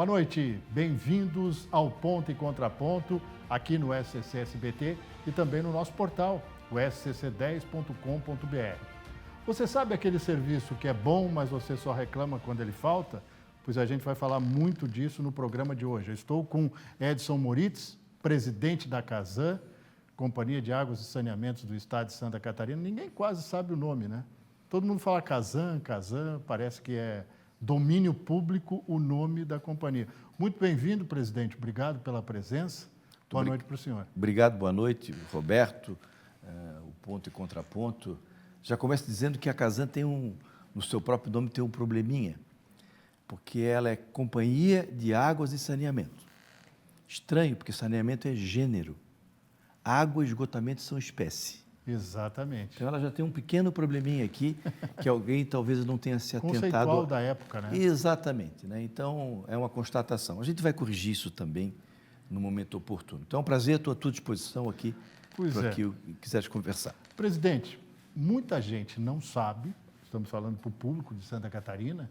Boa noite, bem-vindos ao Ponto e Contraponto, aqui no SCC SBT e também no nosso portal, o scc10.com.br. Você sabe aquele serviço que é bom, mas você só reclama quando ele falta? Pois a gente vai falar muito disso no programa de hoje. Eu estou com Edson Moritz, presidente da Casan, Companhia de Águas e Saneamentos do Estado de Santa Catarina. Ninguém quase sabe o nome, né? Todo mundo fala Casan, parece que é domínio público o nome da companhia. Muito bem-vindo, presidente. Obrigado pela presença. Boa noite para o senhor. Obrigado, boa noite, Roberto. O Ponto e Contraponto. Já começo dizendo que a Casan tem no seu próprio nome tem um probleminha, porque ela é Companhia de Águas e Saneamento. Estranho, porque saneamento é gênero. Água e esgotamento são espécie. Exatamente. Então, ela já tem um pequeno probleminha aqui, que alguém talvez não tenha se atentado. Conceitual da época, né? Exatamente, né? Então, é uma constatação. A gente vai corrigir isso também no momento oportuno. Então, é um prazer, estou à tua disposição aqui para que quiseres conversar. Presidente, muita gente não sabe, estamos falando para o público de Santa Catarina,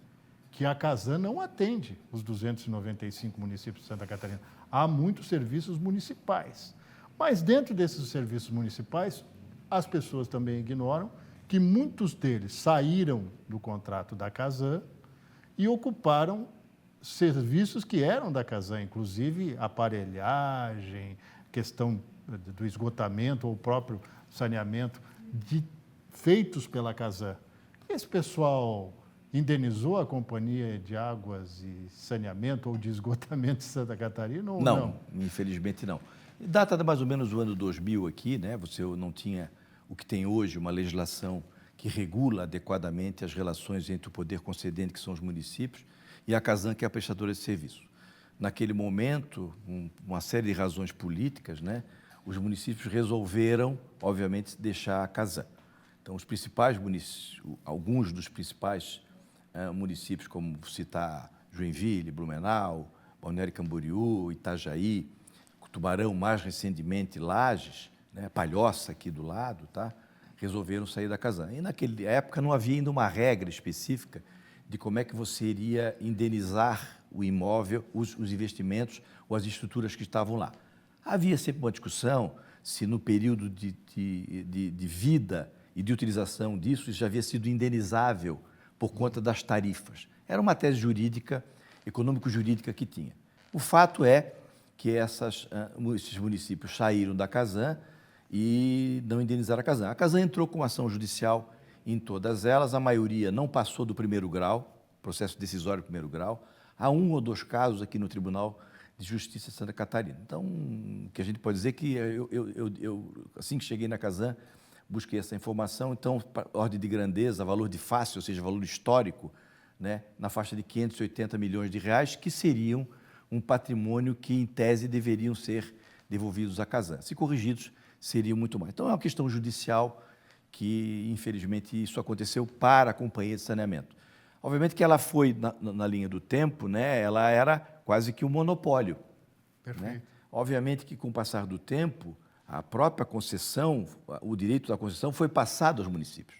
que a Casan não atende os 295 municípios de Santa Catarina. Há muitos serviços municipais. Mas dentro desses serviços municipais, as pessoas também ignoram que muitos deles saíram do contrato da Casan e ocuparam serviços que eram da Casan, inclusive aparelhagem, questão do esgotamento ou próprio saneamento, feitos pela Casan. Esse pessoal indenizou a Companhia de Águas e Saneamento ou de Esgotamento de Santa Catarina ou não? Não, infelizmente não. Data mais ou menos do ano 2000 aqui, né? Você não tinha o que tem hoje, uma legislação que regula adequadamente as relações entre o poder concedente, que são os municípios, e a Casan, que é a prestadora de serviço. Naquele momento, uma série de razões políticas, né? Os municípios resolveram, obviamente, deixar a Casan. Então, os principais municípios, alguns dos principais municípios, como citar Joinville, Blumenau, Balneário Camboriú, Itajaí, Tubarão, mais recentemente Lages, né, Palhoça aqui do lado, tá, resolveram sair da Casan. E naquela época não havia ainda uma regra específica de como é que você iria indenizar o imóvel, os investimentos ou as estruturas que estavam lá. Havia sempre uma discussão se no período de vida e de utilização disso, isso já havia sido indenizável por conta das tarifas. Era uma tese jurídica, econômico-jurídica que tinha. O fato é que esses municípios saíram da Casan e não indenizaram a Casan. A Casan entrou com ação judicial em todas elas, a maioria não passou do primeiro grau, processo decisório primeiro grau. Há um ou dois casos aqui no Tribunal de Justiça de Santa Catarina. Então, o que a gente pode dizer é que eu assim que cheguei na Casan, busquei essa informação, então, ordem de grandeza, valor de face, ou seja, valor histórico, né, na faixa de 580 milhões de reais, que seriam um patrimônio que, em tese, deveriam ser devolvidos à Casan. Se corrigidos, seriam muito mais. Então, é uma questão judicial que, infelizmente, isso aconteceu para a Companhia de Saneamento. Obviamente que ela foi, na linha do tempo, né, ela era quase que um monopólio. Perfeito. Né? Obviamente que, com o passar do tempo, a própria concessão, o direito da concessão foi passado aos municípios.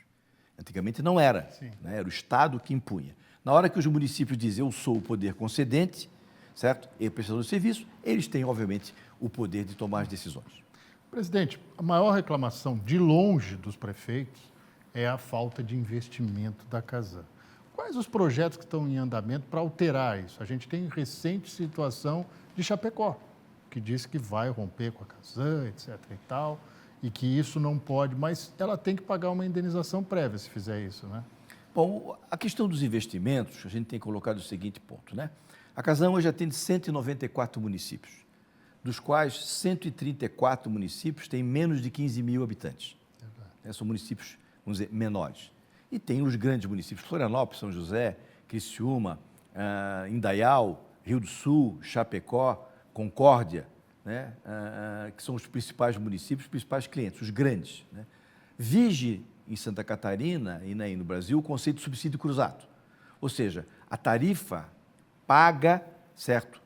Antigamente não era, né? Era o Estado que impunha. Na hora que os municípios dizem eu sou o poder concedente, certo? E prestador de serviço, eles têm, obviamente, o poder de tomar as decisões. Presidente, a maior reclamação, de longe, dos prefeitos é a falta de investimento da Casan. Quais os projetos que estão em andamento para alterar isso? A gente tem recente situação de Chapecó, que disse que vai romper com a Casan, etc. e tal, e que isso não pode, mas ela tem que pagar uma indenização prévia se fizer isso, né? Bom, a questão dos investimentos, a gente tem colocado o seguinte ponto, né? A Casan hoje atende 194 municípios, dos quais 134 municípios têm menos de 15 mil habitantes. São municípios, vamos dizer, menores. E tem os grandes municípios, Florianópolis, São José, Criciúma, Indaial, Rio do Sul, Chapecó, Concórdia, né? Que são os principais municípios, os principais clientes, os grandes. Né? Vige em Santa Catarina e no Brasil o conceito de subsídio cruzado. Ou seja, a tarifa paga, certo,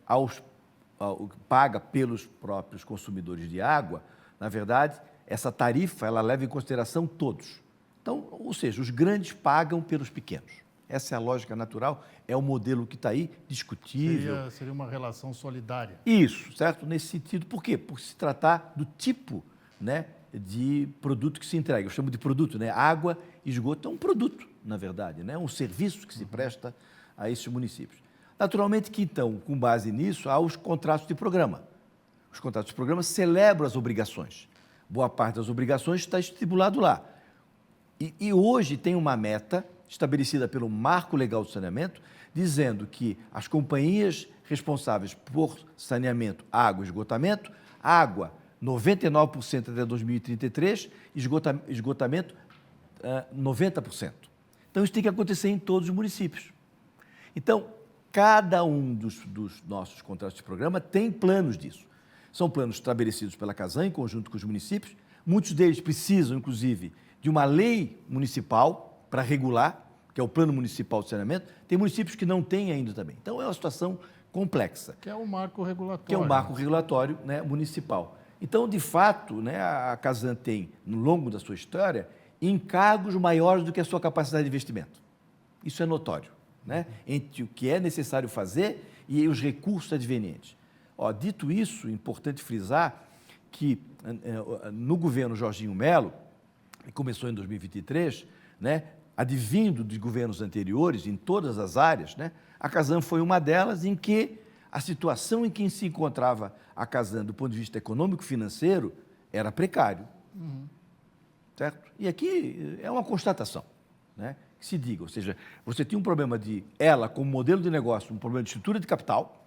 paga pelos próprios consumidores de água, na verdade, essa tarifa ela leva em consideração todos. Então, ou seja, os grandes pagam pelos pequenos. essa é a lógica natural, é o modelo que está aí, discutível. Seria uma relação solidária. Isso, certo? Nesse sentido, por quê? Por se tratar do tipo, né, de produto que se entrega. Eu chamo de produto, né? Água e esgoto é um produto, na verdade, né? Um serviço que se presta a esses municípios. Naturalmente que, então, com base nisso, há os contratos de programa. Os contratos de programa celebram as obrigações. Boa parte das obrigações está estipulado lá. E hoje tem uma meta estabelecida pelo Marco Legal do Saneamento, dizendo que as companhias responsáveis por saneamento, água e esgotamento, água 99% até 2033, esgotamento 90%. Então, isso tem que acontecer em todos os municípios. Então, cada um dos nossos contratos de programa tem planos disso. São planos estabelecidos pela Casan, em conjunto com os municípios. Muitos deles precisam, inclusive, de uma lei municipal para regular, que é o Plano Municipal de Saneamento. Tem municípios que não têm ainda também. Então, é uma situação complexa. Que é o marco regulatório. Que é o marco regulatório, né, municipal. Então, de fato, né, a Casan tem, no longo da sua história, encargos maiores do que a sua capacidade de investimento. Isso é notório, né, entre o que é necessário fazer e os recursos advenientes. Dito isso, é importante frisar que no governo Jorginho Melo, que começou em 2023, né, advindo de governos anteriores, em todas as áreas, né, a Casan foi uma delas em que a situação em que se encontrava a Casan do ponto de vista econômico-financeiro era precário. Certo? E aqui é uma constatação, né, que se diga, ou seja, você tinha um problema de ela, como modelo de negócio, um problema de estrutura de capital,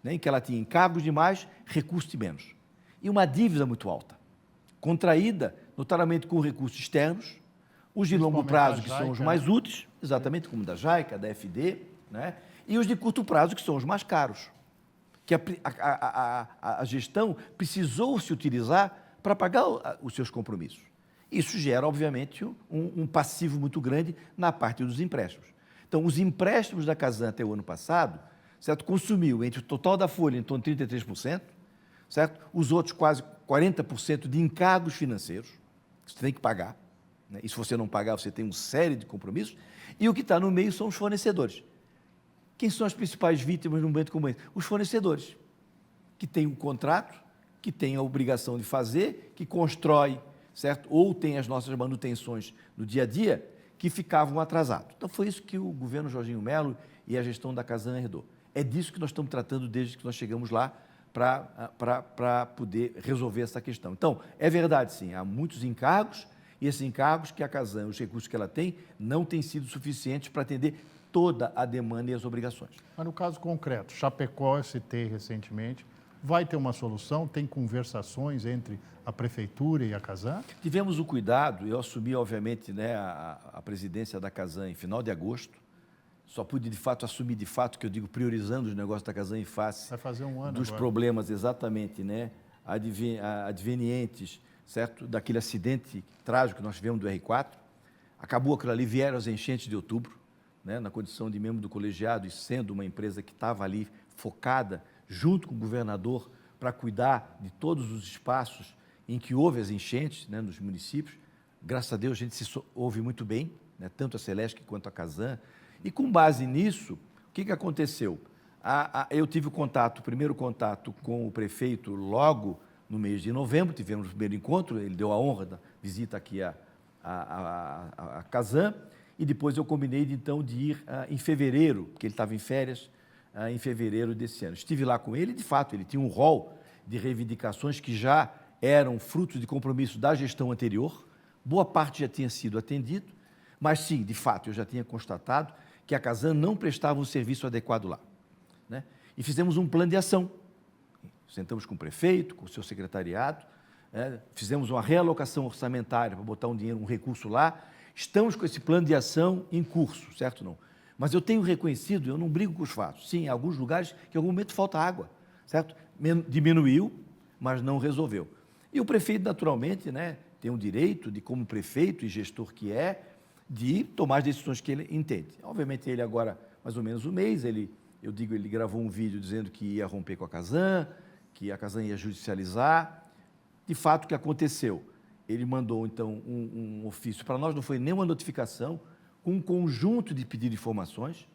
né, em que ela tinha encargos de mais, recursos de menos. E uma dívida muito alta, contraída, notadamente com recursos externos, os de longo prazo, que são os mais úteis, exatamente como da JAICA, da FD, né, e os de curto prazo, que são os mais caros, que a gestão precisou se utilizar para pagar os seus compromissos. Isso gera, obviamente, um passivo muito grande na parte dos empréstimos. Então, os empréstimos da Casan até o ano passado, certo, consumiu entre o total da folha em torno de 33%, certo? Os outros quase 40% de encargos financeiros, que você tem que pagar, né? E se você não pagar, você tem uma série de compromissos, e o que está no meio são os fornecedores. Quem são as principais vítimas num momento como esse? Os fornecedores, que têm um contrato, que têm a obrigação de fazer, que constrói, certo? Ou tem as nossas manutenções no dia a dia, que ficavam atrasados. Então, foi isso que o governo Jorginho Melo e a gestão da Casan herdou. É disso que nós estamos tratando desde que nós chegamos lá para poder resolver essa questão. Então, é verdade, sim, há muitos encargos, e esses encargos que a Casan, os recursos que ela tem, não têm sido suficientes para atender toda a demanda e as obrigações. Mas no caso concreto, Chapecó, eu citei recentemente, vai ter uma solução? Tem conversações entre a Prefeitura e a Casan? Tivemos o cuidado, eu assumi, obviamente, né, a presidência da Casan em final de agosto, só pude, de fato, assumir, de fato, que eu digo, priorizando os negócios da Casan em face vai fazer um ano dos agora. Problemas, exatamente, né, advenientes, certo, daquele acidente trágico que nós tivemos do R4. Acabou aquilo ali, vieram as enchentes de outubro, né, na condição de membro do colegiado e sendo uma empresa que estava ali focada, junto com o governador, para cuidar de todos os espaços em que houve as enchentes, né, nos municípios. Graças a Deus, a gente se ouve muito bem, né, tanto a Celesc quanto a Casan. E com base nisso, o que aconteceu? Eu tive o primeiro contato com o prefeito logo no mês de novembro, tivemos o primeiro encontro, ele deu a honra da visita aqui à Casan, e depois eu combinei então de ir em fevereiro, porque ele estava em férias, em fevereiro desse ano. Estive lá com ele, de fato, ele tinha um rol de reivindicações que já eram frutos de compromisso da gestão anterior, boa parte já tinha sido atendido, mas sim, de fato, eu já tinha constatado que a Casan não prestava um serviço adequado lá, né? E fizemos um plano de ação. Sentamos com o prefeito, com o seu secretariado, né? Fizemos uma realocação orçamentária para botar um recurso lá. Estamos com esse plano de ação em curso, certo ou não? Mas eu tenho reconhecido, eu não brigo com os fatos. Sim, em alguns lugares que em algum momento falta água, certo? Diminuiu, mas não resolveu. E o prefeito, naturalmente, né, tem o direito de, como prefeito e gestor que é, de tomar as decisões que ele entende. Obviamente, ele agora, mais ou menos um mês, ele gravou um vídeo dizendo que ia romper com a Casan, que a Casan ia judicializar. De fato, o que aconteceu? Ele mandou, então, um ofício para nós, não foi nenhuma notificação, com um conjunto de pedidos de informações.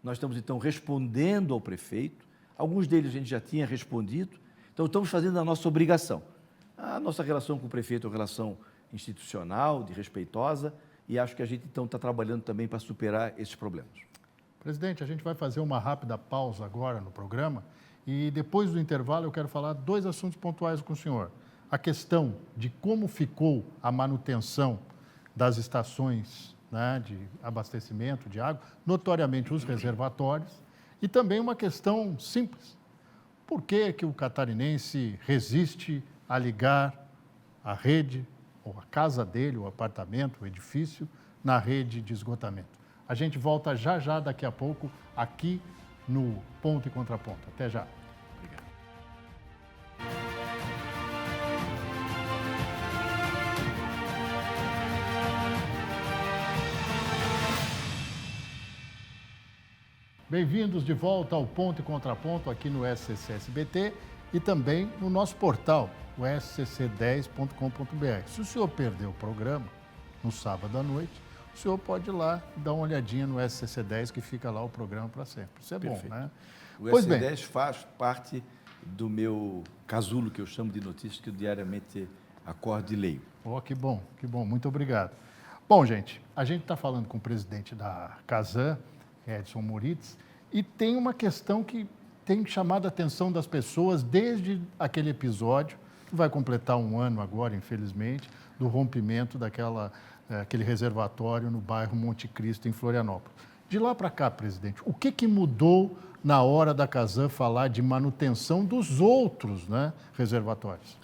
Nós estamos, então, respondendo ao prefeito. Alguns deles a gente já tinha respondido. Então, estamos fazendo a nossa obrigação. A nossa relação com o prefeito é uma relação institucional, de respeitosa, e acho que a gente, então, está trabalhando também para superar esses problemas. Presidente, a gente vai fazer uma rápida pausa agora no programa e depois do intervalo eu quero falar 2 assuntos pontuais com o senhor. A questão de como ficou a manutenção das estações, né, de abastecimento de água, notoriamente os reservatórios, e também uma questão simples. Por que que o catarinense resiste a ligar a rede, ou a casa dele, o apartamento, o edifício, na rede de esgotamento? A gente volta já daqui a pouco, aqui no Ponto e Contraponto. Até já. Obrigado. Bem-vindos de volta ao Ponto e Contraponto aqui no SCC SBT e também no nosso portal, o scc10.com.br. Se o senhor perdeu o programa no sábado à noite, o senhor pode ir lá e dar uma olhadinha no SCC10, que fica lá o programa para sempre. Isso é Perfeito. bom, né? O SCC10 faz parte do meu casulo, que eu chamo de notícias, que eu diariamente acordo e leio. Oh, que bom, muito obrigado. Bom, gente, a gente está falando com o presidente da Casan, Edson Moritz, e tem uma questão que tem chamado a atenção das pessoas desde aquele episódio, que vai completar 1 ano agora, infelizmente, do rompimento daquele reservatório no bairro Monte Cristo, em Florianópolis. De lá para cá, presidente, o que mudou na hora da Casan falar de manutenção dos outros, né, reservatórios?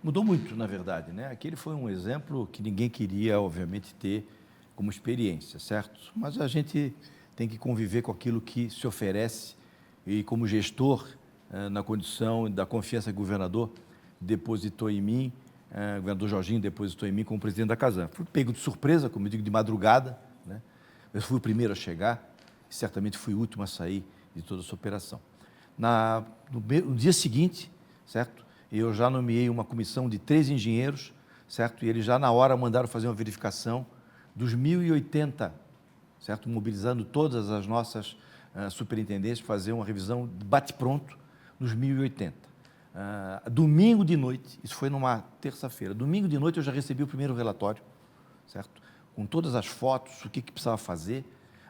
Mudou muito, na verdade, né? Aquele foi um exemplo que ninguém queria, obviamente, ter como experiência, certo? Mas a gente tem que conviver com aquilo que se oferece e, como gestor, na condição da confiança que o governador depositou em mim, o governador Jorginho depositou em mim como presidente da Casan. Fui pego de surpresa, como eu digo, de madrugada, né? Eu fui o primeiro a chegar e certamente fui o último a sair de toda essa operação. No dia seguinte, certo? Eu já nomeei uma comissão de 3 engenheiros, certo? E eles já na hora mandaram fazer uma verificação dos 1.080, certo? Mobilizando todas as nossas superintendências, fazer uma revisão de bate-pronto nos 1.080. Domingo de noite, isso foi numa terça-feira, domingo de noite eu já recebi o primeiro relatório, certo? Com todas as fotos, o que precisava fazer.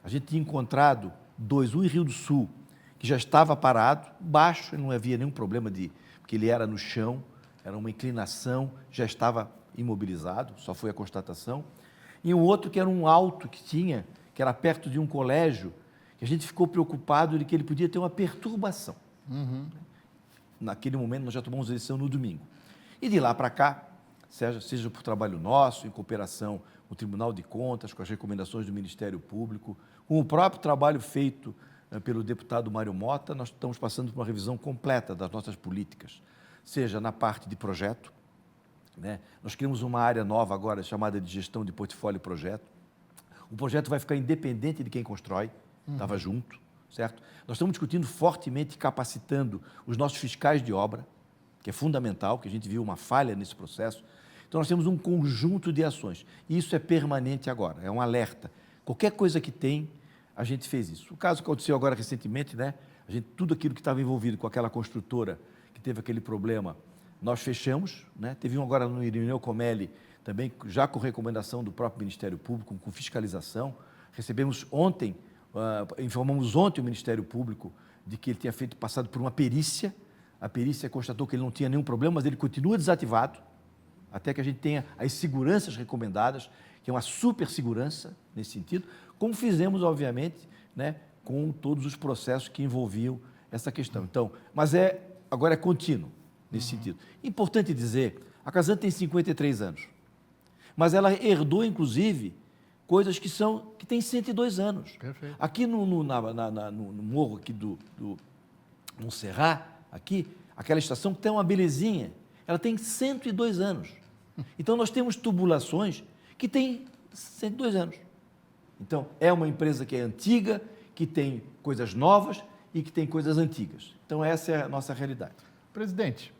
A gente tinha encontrado 2, um em Rio do Sul, que já estava parado, baixo, não havia nenhum problema porque ele era no chão, era uma inclinação, já estava imobilizado, só foi a constatação. E um outro que era um alto que tinha, que era perto de um colégio, que a gente ficou preocupado de que ele podia ter uma perturbação. Uhum. Naquele momento, nós já tomamos a decisão no domingo. E de lá para cá, seja por trabalho nosso, em cooperação com o Tribunal de Contas, com as recomendações do Ministério Público, com o próprio trabalho feito pelo deputado Mário Mota, nós estamos passando por uma revisão completa das nossas políticas, seja na parte de projeto, né? Nós criamos uma área nova agora, chamada de gestão de portfólio e projeto. O projeto vai ficar independente de quem constrói, estava junto, certo? Nós estamos discutindo fortemente, capacitando os nossos fiscais de obra, que é fundamental, que a gente viu uma falha nesse processo. Então, nós temos um conjunto de ações, e isso é permanente agora, é um alerta. Qualquer coisa que tem, a gente fez isso. O caso que aconteceu agora recentemente, né? Tudo aquilo que estava envolvido com aquela construtora que teve aquele problema, nós fechamos, né? Teve um agora no Irineu Comelli, também já com recomendação do próprio Ministério Público, com fiscalização. Recebemos ontem, informamos ontem o Ministério Público de que ele tinha passado por uma perícia. A perícia constatou que ele não tinha nenhum problema, mas ele continua desativado, até que a gente tenha as seguranças recomendadas, que é uma super segurança nesse sentido, como fizemos, obviamente, né, com todos os processos que envolviam essa questão. Então, mas agora é contínuo nesse sentido. Importante dizer, a Casan tem 53 anos, mas ela herdou, inclusive, coisas que têm 102 anos. Perfeito. Aqui no morro aqui no Serrat, aqui, aquela estação que tem uma belezinha, ela tem 102 anos. Então, nós temos tubulações que têm 102 anos. Então, é uma empresa que é antiga, que tem coisas novas e que tem coisas antigas. Então, essa é a nossa realidade. Presidente,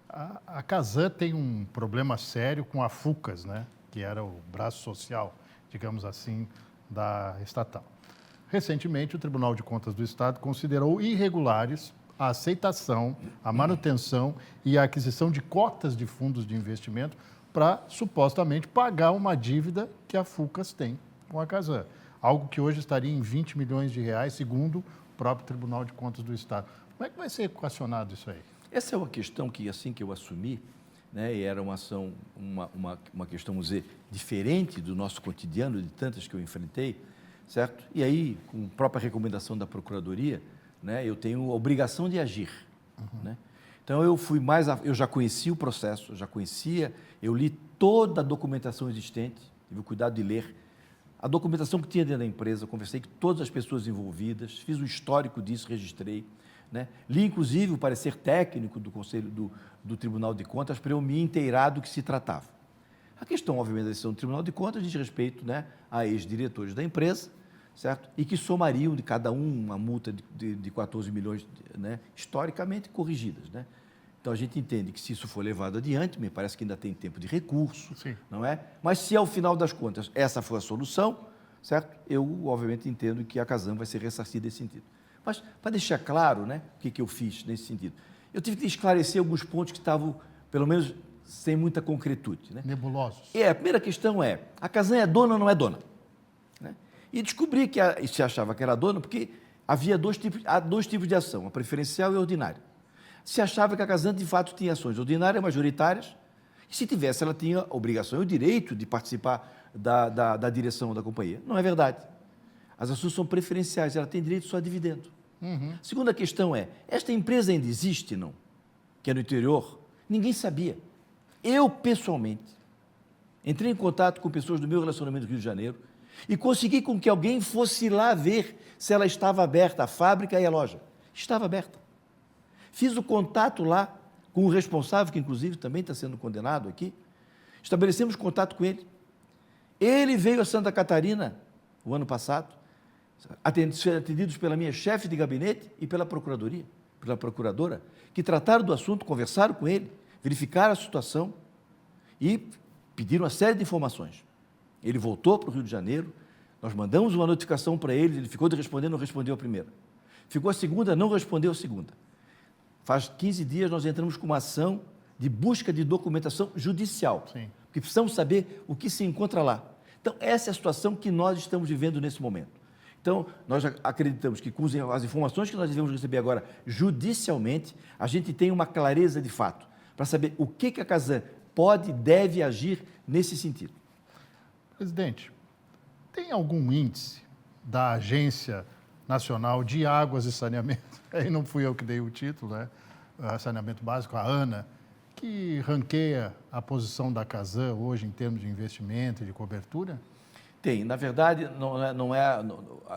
a Casan tem um problema sério com a FUCAS, né? Que era o braço social, digamos assim, da estatal. Recentemente, o Tribunal de Contas do Estado considerou irregulares a aceitação, a manutenção e a aquisição de cotas de fundos de investimento para, supostamente, pagar uma dívida que a Fulcas tem com a Casan. Algo que hoje estaria em 20 milhões de reais, segundo o próprio Tribunal de Contas do Estado. Como é que vai ser equacionado isso aí? Essa é uma questão que, assim que eu assumi, né, e era uma ação, uma questão, vamos dizer, diferente do nosso cotidiano, de tantas que eu enfrentei, certo? E aí, com a própria recomendação da Procuradoria, né, eu tenho a obrigação de agir. Né? Então, eu já conhecia o processo, eu li toda a documentação existente, tive o cuidado de ler a documentação que tinha dentro da empresa, conversei com todas as pessoas envolvidas, fiz o histórico disso, registrei, né? Li, inclusive, o parecer técnico do Conselho do Tribunal de Contas para eu me inteirar do que se tratava. A questão, obviamente, da decisão do Tribunal de Contas diz respeito, né, a ex-diretores da empresa, certo? E que somariam de cada uma multa de 14 milhões, né, historicamente corrigidas. Né? Então, a gente entende que se isso for levado adiante, me parece que ainda tem tempo de recurso, Sim. não é? Mas se, ao final das contas, essa for a solução, certo? Eu, obviamente, entendo que a Casan vai ser ressarcida nesse sentido. Mas, para deixar claro, né, o que eu fiz nesse sentido, eu tive que esclarecer alguns pontos que estavam, pelo menos, sem muita concretude. Né? Nebulosos. A primeira questão é, a Casan é dona ou não é dona? Né? E descobri que se achava que era dona porque havia há dois tipos de ação, a preferencial e a ordinária. Se achava que a Casan, de fato, tinha ações ordinárias, majoritárias, e se tivesse, ela tinha a obrigação e o direito de participar da direção da companhia. Não é verdade. As ações são preferenciais, ela tem direito só a dividendo. Segunda questão é, esta empresa ainda existe, não? Que é no interior? Ninguém sabia. Eu, pessoalmente, entrei em contato com pessoas do meu relacionamento no Rio de Janeiro e consegui com que alguém fosse lá ver se ela estava aberta, a fábrica e a loja. Estava aberta. Fiz o contato lá com o responsável, que inclusive também está sendo condenado aqui. Estabelecemos contato com ele. Ele veio a Santa Catarina o ano passado, atendidos pela minha chefe de gabinete e pela procuradoria, pela procuradora, que trataram do assunto, conversaram com ele, verificaram a situação e pediram uma série de informações. Ele voltou para o Rio de Janeiro, nós mandamos uma notificação para ele ficou de responder, não respondeu a primeira. Ficou a segunda, não respondeu a segunda. Faz 15 dias nós entramos com uma ação de busca de documentação judicial, Sim. porque precisamos saber o que se encontra lá. Então, essa é a situação que nós estamos vivendo nesse momento. Então, nós acreditamos que com as informações que nós devemos receber agora judicialmente, a gente tem uma clareza de fato, para saber o que a Casan pode e deve agir nesse sentido. Presidente, tem algum índice da Agência Nacional de Águas e Saneamento, aí não fui eu que dei o título, né? Saneamento Básico, a ANA, que ranqueia a posição da Casan hoje em termos de investimento e de cobertura? Tem, na verdade,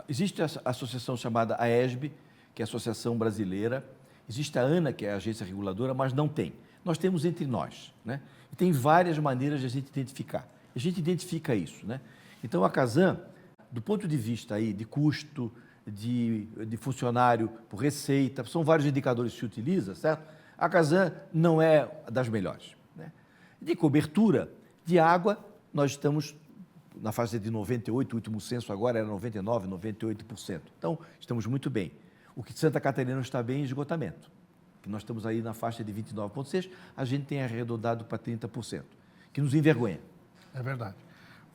existe a associação chamada AESB, que é a Associação Brasileira, existe a ANA, que é a agência reguladora, mas não tem. Nós temos entre nós, né? E tem várias maneiras de a gente identificar. A gente identifica isso, né? Então, a Casan, do ponto de vista aí de custo, de funcionário por receita, são vários indicadores que se utiliza, certo? A Casan não é das melhores, né? De cobertura de água, nós estamos na faixa de 98%, o último censo agora era 99%, 98%. Então, estamos muito bem. O que Santa Catarina está bem em esgotamento, que nós estamos aí na faixa de 29,6%, a gente tem arredondado para 30%, que nos envergonha. É verdade.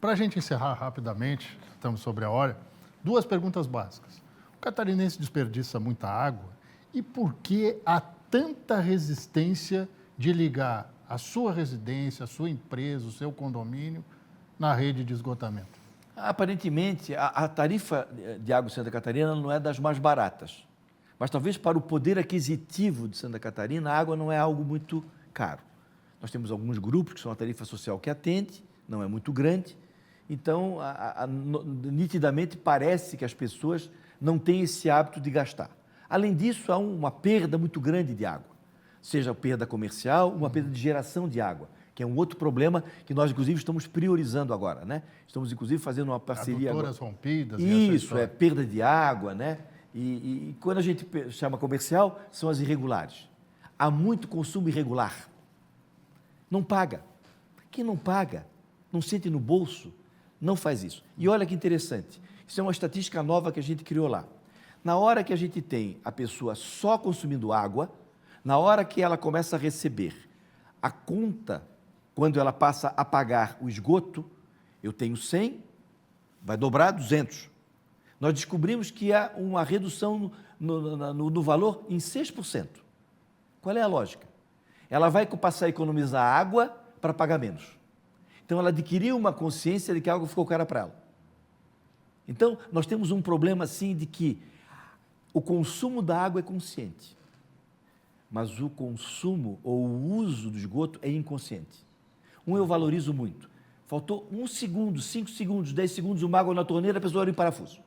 Para a gente encerrar rapidamente, estamos sobre a hora, duas perguntas básicas. O catarinense desperdiça muita água e por que há tanta resistência de ligar a sua residência, a sua empresa, o seu condomínio na rede de esgotamento? Aparentemente, a tarifa de água de Santa Catarina não é das mais baratas, mas talvez para o poder aquisitivo de Santa Catarina, a água não é algo muito caro. Nós temos alguns grupos que são a tarifa social que atende, não é muito grande, então, nitidamente, parece que as pessoas não têm esse hábito de gastar. Além disso, há uma perda muito grande de água, seja a perda comercial, uma perda de geração de água, que é um outro problema que nós, inclusive, estamos priorizando agora, né? Estamos, inclusive, fazendo uma parceria... Adutoras rompidas... Isso, é perda de água, né? E quando a gente chama comercial, são as irregulares. Há muito consumo irregular. Não paga. Quem não paga, não sente no bolso, não faz isso. E olha que interessante, isso é uma estatística nova que a gente criou lá. Na hora que a gente tem a pessoa só consumindo água, na hora que ela começa a receber a conta, quando ela passa a pagar o esgoto, eu tenho 100, vai dobrar 200. Nós descobrimos que há uma redução no valor em 6%. Qual é a lógica? Ela vai passar a economizar água para pagar menos. Então, ela adquiriu uma consciência de que algo ficou cara para ela. Então, nós temos um problema, assim, de que o consumo da água é consciente, mas o consumo ou o uso do esgoto é inconsciente. Eu valorizo muito. Faltou 1 segundo, 5 segundos, 10 segundos, uma água na torneira, a pessoa abre o parafuso.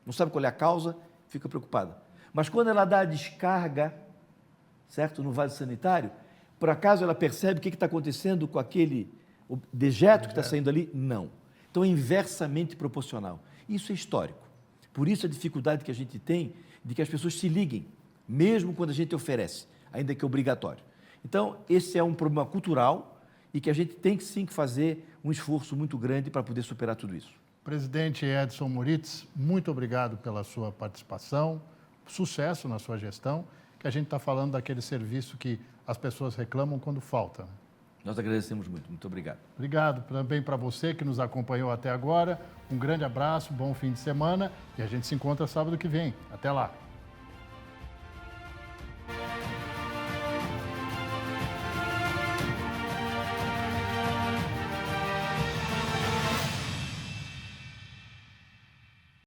Não sabe qual é a causa, fica preocupada. Mas quando ela dá a descarga, certo, no vaso sanitário, por acaso ela percebe o que está acontecendo com aquele dejeto que está saindo ali? Não. Então é inversamente proporcional. Isso é histórico. Por isso a dificuldade que a gente tem de que as pessoas se liguem, mesmo quando a gente oferece, ainda que é obrigatório. Então, esse é um problema cultural e que a gente tem que sim fazer um esforço muito grande para poder superar tudo isso. Presidente Edson Moritz, muito obrigado pela sua participação, sucesso na sua gestão, que a gente está falando daquele serviço que as pessoas reclamam quando falta. Nós agradecemos muito. Muito obrigado. Obrigado também para você que nos acompanhou até agora. Um grande abraço, bom fim de semana e a gente se encontra sábado que vem. Até lá.